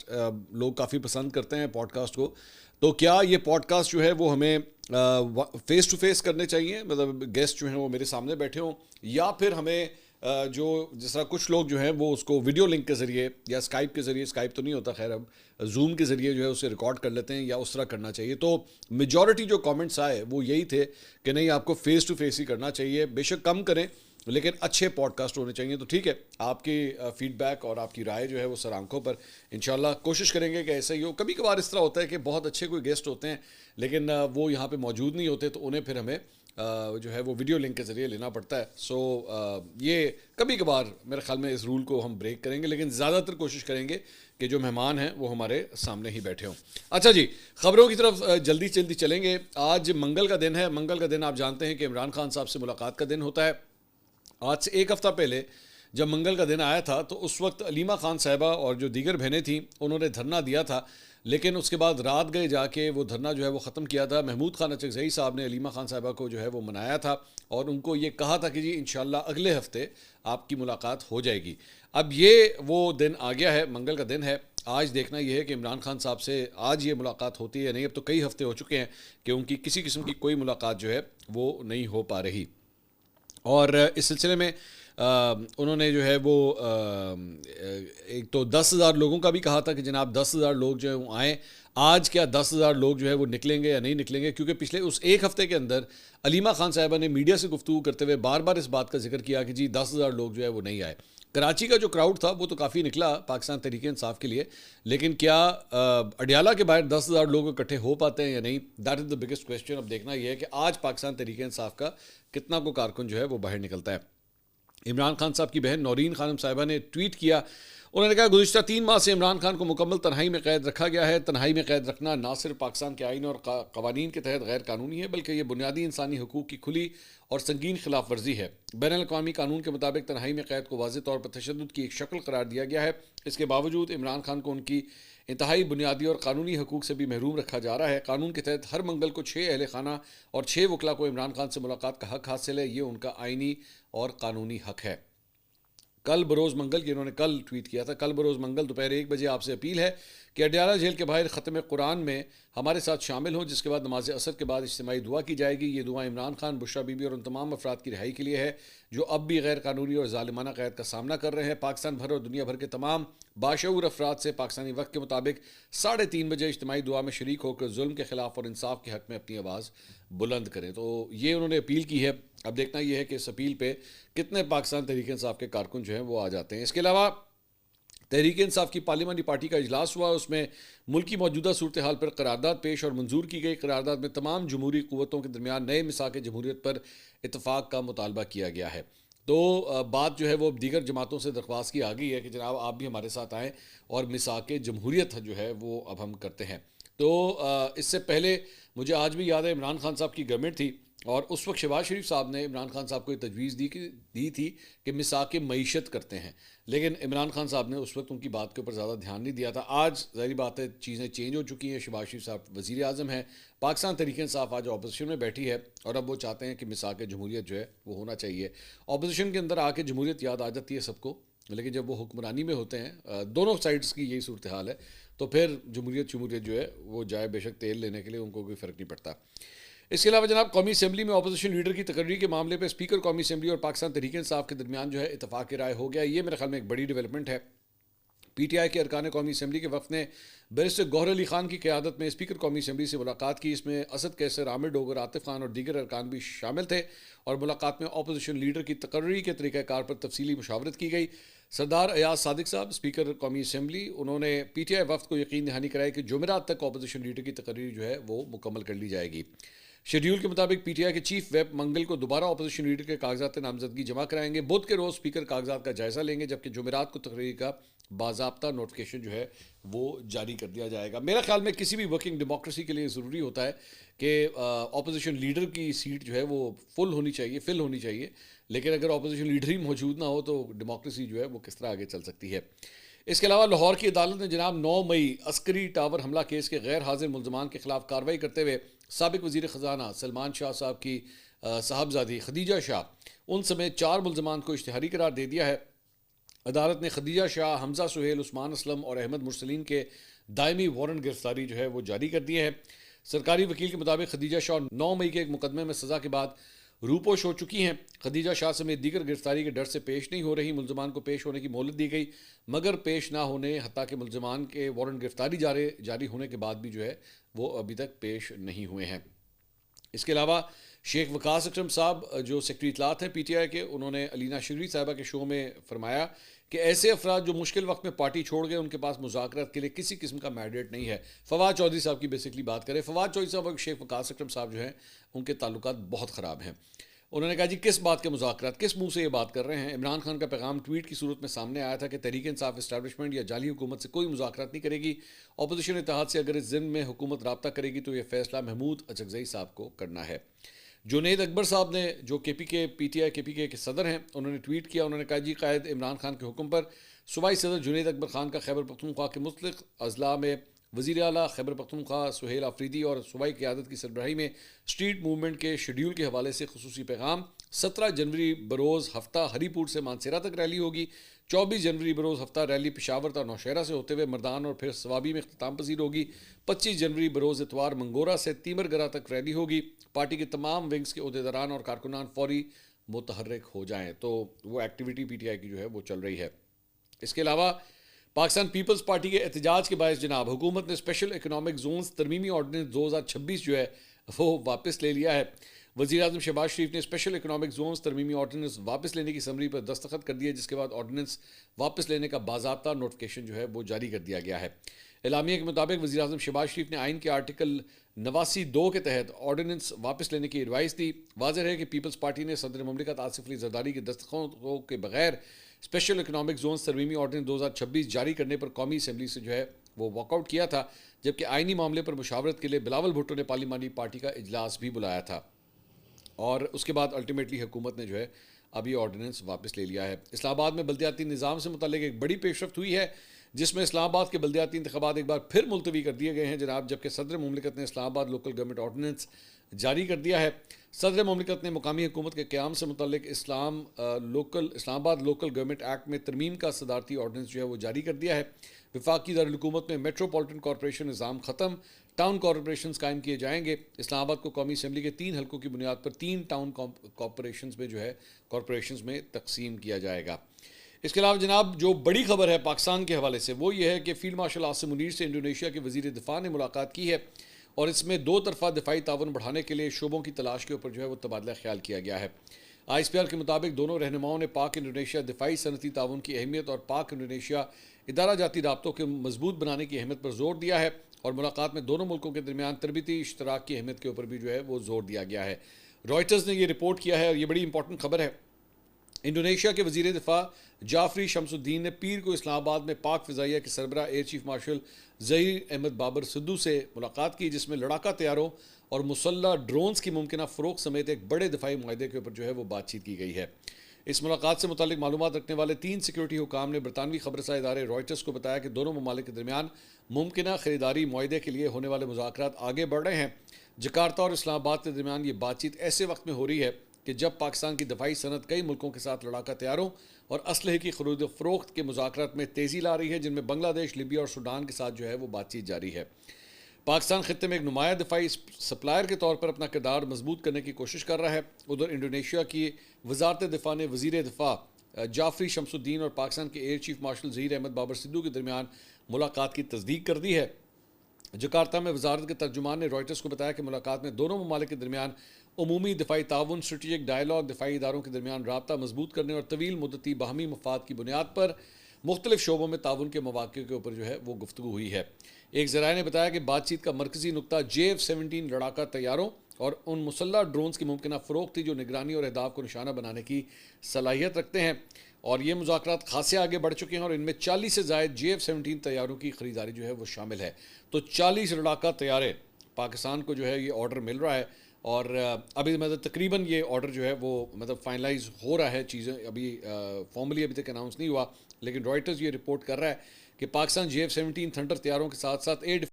लोग काफ़ी पसंद करते हैं पॉडकास्ट को। तो क्या ये पॉडकास्ट जो है वो हमें फेस टू फेस करने चाहिए, मतलब गेस्ट जो हैं वो मेरे सामने बैठे हों, या फिर हमें जो जिस तरह कुछ लोग जो हैं वो उसको वीडियो लिंक के ज़रिए या स्काइप के ज़रिए, स्काइप तो नहीं होता खैर, अब जूम के ज़रिए जो है उसे रिकॉर्ड कर लेते हैं, या उस तरह करना चाहिए। तो मेजॉरिटी जो कमेंट्स आए वो यही थे कि नहीं, आपको फेस टू फेस ही करना चाहिए, बेशक कम करें लेकिन अच्छे पॉडकास्ट होने चाहिए। तो ठीक है, आपकी फीडबैक और आपकी राय जो है वो सर आंखों पर, इंशाल्लाह कोशिश करेंगे कि ऐसा ही हो। कभी कभार इस तरह होता है कि बहुत अच्छे कोई गेस्ट होते हैं लेकिन वो यहाँ पे मौजूद नहीं होते, तो उन्हें फिर हमें जो है वो वीडियो लिंक के ज़रिए लेना पड़ता है। सो ये कभी कभार मेरे ख्याल में इस रूल को हम ब्रेक करेंगे, लेकिन ज़्यादातर कोशिश करेंगे कि जो मेहमान हैं वो हमारे सामने ही बैठे हों। अच्छा जी, ख़बरों की तरफ जल्दी जल्दी चलेंगे। आज मंगल का दिन है। मंगल का दिन आप जानते हैं कि इमरान खान साहब से मुलाकात का दिन होता है। आज से एक हफ़्ता पहले जब मंगल का दिन आया था तो उस वक्त अलीमा खान साहिबा और जो दीगर बहनें थीं उन्होंने धरना दिया था, लेकिन उसके बाद रात गए जाके वो धरना जो है वो ख़त्म किया था। महमूद खान अचकज़ई साहब ने अलीमा खान साहिबा को जो है वो मनाया था और उनको ये कहा था कि जी इंशाल्लाह अगले हफ्ते आपकी मुलाकात हो जाएगी। अब ये वो दिन आ गया है, मंगल का दिन है। आज देखना यह है कि इमरान खान साहब से आज ये मुलाकात होती है या नहीं। अब तो कई हफ्ते हो चुके हैं कि उनकी किसी किस्म की कोई मुलाकात जो है वो नहीं हो पा रही। और इस सिलसिले में उन्होंने जो है वो एक तो 10,000 लोगों का भी कहा था कि जनाब 10,000 लोग जो है वो आएँ। आज क्या 10,000 लोग जो है वो निकलेंगे या नहीं निकलेंगे, क्योंकि पिछले उस एक हफ़्ते के अंदर अलीमा खान साहिबा ने मीडिया से गुफ्तगू करते हुए बार बार इस बात का जिक्र किया कि जी 10,000 लोग जो है वो नहीं आए। कराची का जो क्राउड था वो तो काफ़ी निकला पाकिस्तान तहरीक इंसाफ के लिए, लेकिन क्या अडियाला के बाहर 10,000 लोग इकट्ठे हो पाते हैं या नहीं, that is the biggest question. अब देखना यह है कि आज पाकिस्तान तहरीक इंसाफ का कितना को कारकुन जो है वो बाहर निकलता है। इमरान खान साहब की बहन नौरीन खानम साहिबा ने ट्वीट किया। उन्होंने कहा, गुज़िश्ता 3 माह से इमरान खान को मुकम्मल तन्हाई में कैद रखा गया है। तन्हाई में कैद रखना ना सिर्फ पाकिस्तान के आइन और कवानीन के तहत गैर कानूनी है, बल्कि यह बुनियादी इंसानी हकूक़ की खुली और संगीन खिलाफ वर्जी है। बैनुल-अक़वामी कानून के मुताबिक तन्हाई में कैद को वाज़ेह तौर पर तशद्दुद की एक शक्ल करार दिया गया है। इसके बावजूद इमरान खान को उनकी इंतहाई बुनियादी और कानूनी हकूक़ से भी महरूम रखा जा रहा है। कानून के तहत हर मंगल को 6 अहले खाना और 6 वकला को इमरान खान से मुलाकात का हक हासिल है। ये उनका आइनी और कानूनी हक है। कल बरोज़ मंगल की इन्होंने कल ट्वीट किया था, कल बरोज़ मंगल दोपहर 1 बजे आपसे अपील है कि अडियाला जेल के बाहर ख़त्म कुरान में हमारे साथ शामिल हों, जिसके बाद नमाज असर के बाद इज्तिमाई दुआ की जाएगी। ये दुआ इमरान खान, बुशरा बीबी और उन तमाम अफराद की रिहाई के लिए है जो अब भी गैर कानूनी और ज़ालिमाना क़ैद का सामना कर रहे हैं। पाकिस्तान भर और दुनिया भर के तमाम बाशऊर अफराद से पाकिस्तानी वक्त के मुताबिक 3:30 बजे इज्तिमाई दुआ में शरीक होकर जुल्म के ख़िलाफ़ और इंसाफ के हक़ में अपनी आवाज़ बुलंद करें। तो ये उन्होंने अपील की है। अब देखना यह है कि इस अपील पे कितने पाकिस्तान तहरीक इंसाफ के कारकुन जो हैं वो आ जाते हैं। इसके अलावा तहरीक इंसाफ की पार्लिमानी पार्टी का इजलास हुआ, उसमें मुल्क की मौजूदा सूरत हाल पर करारदाद पेश और मंजूर की गई। करारदाद में तमाम जमहूरी क़ुव्वतों के दरमियान नए मिसाक जमहूरियत पर इतफ़ाक़ का मुतालबा किया गया है। तो बात जो है वो दीगर जमातों से दरख्वास्त की आ गई है कि जनाब आप भी हमारे साथ आएँ और मिसाक जमहूरियत जो है वो अब हम करते हैं। तो इससे पहले मुझे आज भी याद है इमरान खान साहब की गवर्नमेंट थी और उस वक्त शहबाज शरीफ साहब ने इमरान खान साहब को ये तजवीज़ दी थी कि मिसाक मईशत करते हैं, लेकिन इमरान खान साहब ने उस वक्त उनकी बात के ऊपर ज़्यादा ध्यान नहीं दिया था। आज ज़ाहिर बात है चीज़ें चेंज हो चुकी हैं। शहबाज शरीफ साहब वज़ीर आज़म हैं, पाकिस्तान तहरीक इंसाफ आज अपोजिशन में बैठी है और अब वो चाहते हैं कि मिसाक जमहूरियत जो है वो होना चाहिए। अपोजिशन के अंदर आके जमहूरियत याद आ जाती है सबको, लेकिन जब वो हुक्मरानी में होते हैं, दोनों साइड्स की यही सूरत हाल है, तो फिर जमहूरियत जो है वो जाए बेशक तेल लेने के लिए, उनको कोई फ़र्क नहीं पड़ता। इसके अलावा जनाब कौमी असम्बली में अपोजिशन लीडर की तकर्री के मामले पर स्पीकर कौमी असम्बली और पाकिस्तान तहरीक इंसाफ के दरमियान जो है इतफाक़ राय हो गया। ये मेरे ख्याल में एक बड़ी डेवलपमेंट है। PTI के अरकान कौमी असम्बली के वफ़द ने बैरिस्टर गौहर अली खान की क़यादत में स्पीकर कौमी असम्बली से मुलाकात की। इसमें असद कैसर, आमिर डोगर, आतिफ खान और दीगर अरकान भी शामिल थे और मुलाकात में अपोजिशन लीडर की तकर्री के तरीक़ाकार पर तफसीली मुशावरत की गई। सरदार अयाज सादिक साहब स्पीकर कौमी असम्बली, उन्होंने PTI वफ़द को यकीन दहानी कराई कि जुमेरात तक अपोजिशन लीडर की तकर्री जो है वो मुकम्मल कर ली जाएगी। शेड्यूल के मुताबिक PTI के चीफ वेब मंगल को दोबारा अपोजिशन लीडर के कागजात नामजदगी जमा कराएंगे। बुध के रोज़ स्पीकर कागजात का जायज़ा लेंगे, जबकि जुमेरात को तकरीर का बाज़ाब्ता नोटिफिकेशन जो है वो जारी कर दिया जाएगा। मेरा ख्याल में किसी भी वर्किंग डेमोक्रेसी के लिए ज़रूरी होता है कि अपोजिशन लीडर की सीट जो है वो फिल होनी चाहिए, लेकिन अगर अपोजिशन लीडर ही मौजूद ना हो तो डेमोक्रेसी जो है वो किस तरह आगे चल सकती है। इसके अलावा लाहौर की अदालत ने जनाब 9 मई अस्करी टावर हमला केस के गैर हाजिर मुलजमान के खिलाफ कार्रवाई करते हुए साबिक वज़ीर ख़जाना सलमान शाह साहब की साहबजादी खदीजा शाह उन समेत 4 मुलजमान को इश्तिहारी करार दे दिया है। अदालत ने खदीजा शाह, हमजा सुहेल, उस्मान असलम और अहमद मुरसलीन के दायमी वारंट गिरफ्तारी जो है वो जारी कर दिए है। सरकारी वकील के मुताबिक खदीजा शाह 9 मई के एक मुकदमे में सज़ा के बाद रूपोश हो चुकी हैं। खदीजा शाह समेत दीगर गिरफ्तारी के डर से पेश नहीं हो रही। मुलजमान को पेश होने की मोहलत दी गई, मगर पेश ना होने हत्ता के मुलजमान के वारंट गिरफ्तारी जारी होने के बाद भी जो है वो अभी तक पेश नहीं हुए हैं। इसके अलावा शेख वकास अकरम साहब जो सेक्रेटरी इतलात हैं PTI के, उन्होंने अलीना शरीरी साहिबा के शो में फरमाया कि ऐसे अफराद जो मुश्किल वक्त में पार्टी छोड़ गए उनके पास मुज़ाकरात के लिए किसी किस्म का मैंडेट नहीं है। फवाद चौधरी साहब की बेसिकली बात करें, फवाद चौधरी साहब और शेख वकास अकरम साहब जो हैं उनके ताल्लुकात बहुत ख़राब हैं। उन्होंने कहा जी किस बात के मुज़ाकरात, किस मुंह से ये बात कर रहे हैं। इमरान खान का पैगाम ट्वीट की सूरत में सामने आया था कि तहरीक इंसाफ इस्टेब्लिशमेंट या जाली हुकूमत से कोई मुज़ाकरात नहीं करेगी। अपोजिशन इत्तेहाद से अगर इस ज़िम्न में हुकूमत रब्ता करेगी तो यह फैसला महमूद अचकज़ई साहब को करना है। जुनैद अकबर साहब ने, जो PTI KPK के सदर हैं, उन्होंने ट्वीट किया। उन्होंने कहा जी कायद इमरान खान के हुक्म पर सूबाई सदर जुनैद अकबर खान का खैबर पख्तूनख्वा के मुतल्लिक़ अजला में वज़ीर आला खैबर पख्तूनख्वा सुहेल आफरीदी और सूबाई क़यादत की सरबराही में स्ट्रीट मूवमेंट के शेड्यूल के हवाले से खुसूसी पैगाम। 17 जनवरी बरोज़ हफ्ता हरीपुर से मानसेरा तक रैली होगी। 24 जनवरी बरोज़ हफ्ता रैली पेशावर और नौशहरा से होते हुए मर्दान और फिर सवाबी में इख्तिताम पजीर होगी। 25 जनवरी बरोज़ इतवार मंगोरा से तीमरगरा तक रैली होगी। पार्टी के तमाम विंग्स के अहदेदारान और कारकुनान फौरी मुतहर्रिक हो जाएँ। तो वो एक्टिविटी PTI की जो है वो चल रही है। इसके अलावा पाकिस्तान पीपल्स पार्टी के एहतजाज के बायस जनाब हुकूमत ने स्पेशल इकनॉमिक जोन्स तरमीमी ऑर्डिनेंस 2026 जो है वो वापस ले लिया है। वज़ीर आज़म शहबाज शरीफ ने स्पेशल इकनॉमिक जोन्स तरमीमी ऑर्डिनेंस वापस लेने की समरी पर दस्तखत कर दिए, जिसके बाद ऑर्डिनेंस वापस लेने का बाज़ाब्ता नोटिफिकेशन जो है वो जारी कर दिया गया है। एलामिया के मुताबिक वज़ीर आज़म शहबाज शरीफ ने आइन के आर्टिकल 89(2) के तहत ऑर्डिनेंस वापस लेने की एडवाइस दी। वाज़ेह है कि पीपल्स पार्टी ने सदर मुमलिकत आसिफ अली जरदारी के दस्तखतों के बगैर स्पेशल इकनॉमिक जोन तरमीमी ऑर्डिनेंस 2026 जारी करने पर कौमी असम्बली से जो है वो वॉकआउट किया था, जबकि आइनी मामले पर मुशावरत के लिए बिलावल भुट्टो ने पार्लिमानी पार्टी का इजलास भी बुलाया था और उसके बाद अल्टीमेटली हुकूमत ने जो है अभी ऑर्डिनेंस वापस ले लिया है। इस्लामाबाद में बल्दियाती निज़ाम से मुतल्लिक एक बड़ी पेशरफ्त हुई है, जिसमें इस्लामाबाद के बल्दियाती इंतखाबात एक बार फिर मुलतवी कर दिए गए हैं जनाब, जबकि सदर मुमलिकत ने इस्लामाबाद लोकल गवर्नमेंट ऑर्डिनेंस जारी कर दिया है। सदर मुमलिकत ने मुकामी हुकूमत के क़याम से मुतल्लिक इस्लामाबाद लोकल गवर्नमेंट एक्ट में तरमीम का सदारती ऑर्डिनेंस जो है वो जारी कर दिया है। वफाकी दारुल-हुकूमत में मेट्रोपॉलिटन कॉरपोरेशन निज़ाम ख़त्म, टाउन कॉरपोरेशन कायम किए जाएंगे। इस्लामाबाद को कौमी असम्बली के 3 हल्कों की बुनियाद पर 3 टाउन कॉरपोरेशन में जो है कॉरपोरेशन में तकसीम किया जाएगा। इसके अलावा जनाब जो बड़ी खबर है पाकिस्तान के हवाले से वो ये है कि फ़ील्ड मार्शल आसिम मुनीर से इंडोनेशिया के वज़ीर दिफ़ा ने मुलाकात की है और इसमें 2 तरफ़ा दिफाई ताउन बढ़ाने के लिए शोबों की तलाश के ऊपर जो है वो तबादला ख्याल किया गया है। ISPR के मुताबिक दोनों रहनुमाओं ने पाक इंडोनेशिया दिफाई सनती ताउन की अहमियत और पाक इंडोनेशिया इदारा जाती राब्तों के मजबूत बनाने की अहमियत पर जोर दिया है और मुलाकात में दोनों मुल्कों के दरमियान तरबीती इश्तराक की अहमियत के ऊपर भी जो है वो जोर दिया गया है। रॉयटर्स ने यह रिपोर्ट किया है और ये बड़ी इंपॉर्टेंट खबर है। इंडोनेशिया के वज़ीर दिफा जाफरी शमसुद्दीन ने पीर को इस्लामाबाद में पाक फ़िज़ाइया के सरबरा air chief marshal Zaheer Ahmed Babar Sidhu से मुलाकात की, जिसमें लड़ाका तैयारों और मुसल्ला ड्रोन्स की मुमकिन फ़रोख्त समेत एक बड़े दिफाई माहदे के ऊपर जो है वो बातचीत की गई है। इस मुलाकात से मुतालिक मालूमात रखने वाले 3 सिक्योरिटी हुकाम ने बरतानवी खबरसा इदारे रॉयटर्स को बताया कि दोनों ममालिक के दरमियान मुमकिन ख़रीदारी मुआहदे के लिए होने वाले मुज़ाकरात आगे बढ़ रहे हैं। जकार्ता और इस्लामाबाद के दरमियान ये बातचीत ऐसे वक्त में हो रही है कि जब पाकिस्तान की दफाई सनत कई मुल्कों के साथ लड़ाका तैयारों और असलहे की खरीद फ़रोख्त के मुज़ाकरात में तेज़ी ला रही है, जिनमें बांग्लादेश, लीबिया और सूडान के साथ जो है वो बातचीत जारी है। पाकिस्तान खित्ते में एक नुमाया दिफाई सप्लायर के तौर पर अपना किरदार मजबूत करने की कोशिश कर रहा है। उधर इंडोनेशिया की वजारत दिफा ने वज़ीर दिफा जाफरी शमसुद्दीन और पाकिस्तान के air chief marshal Zaheer Ahmed Babar Sidhu के दरमियान मुलाकात की तस्दीक कर दी है। जकार्ता में वजारत के तर्जुमान ने रॉयटर्स को बताया कि मुलाकात में दोनों ममालिक के दरमियान उमूमी दिफाई ताउन, स्ट्रेटेजिक डायलॉग, दिफाई इदारों के दरमियान राब्ता मजबूत करने और तवील मुद्दती बाहमी मफाद की बुनियाद पर मुख्तलिफ शोबों में ताउन के मौक़े के ऊपर जो है वो गुफ्तगू हुई है। एक ज़राए ने बताया कि बातचीत का मरकज़ी नुकता JF-17 लड़ाका तैयारों और उन मुसल्ला ड्रोन्स की मुमकिन फ़रोख्त थी जो निगरानी और अहदाफ को निशाना बनाने की सलाहियत रखते हैं और ये मुज़ाकरात खासे आगे बढ़ चुके हैं और इनमें 40 से ज़ायद JF-17 तैयारों की ख़रीदारी जो है वो शामिल है। तो 40 लड़ाका तैयारे पाकिस्तान को जो है ये ऑर्डर मिल रहा है और अभी मतलब तकरीबन ये ऑर्डर जो है वो मतलब फाइनलाइज हो रहा है। चीज़ें अभी फॉर्मली अभी तक अनाउंस नहीं हुआ, लेकिन रॉयटर्स ये रिपोर्ट कर रहा है कि पाकिस्तान JF-17 थंडर तैयारों के साथ साथ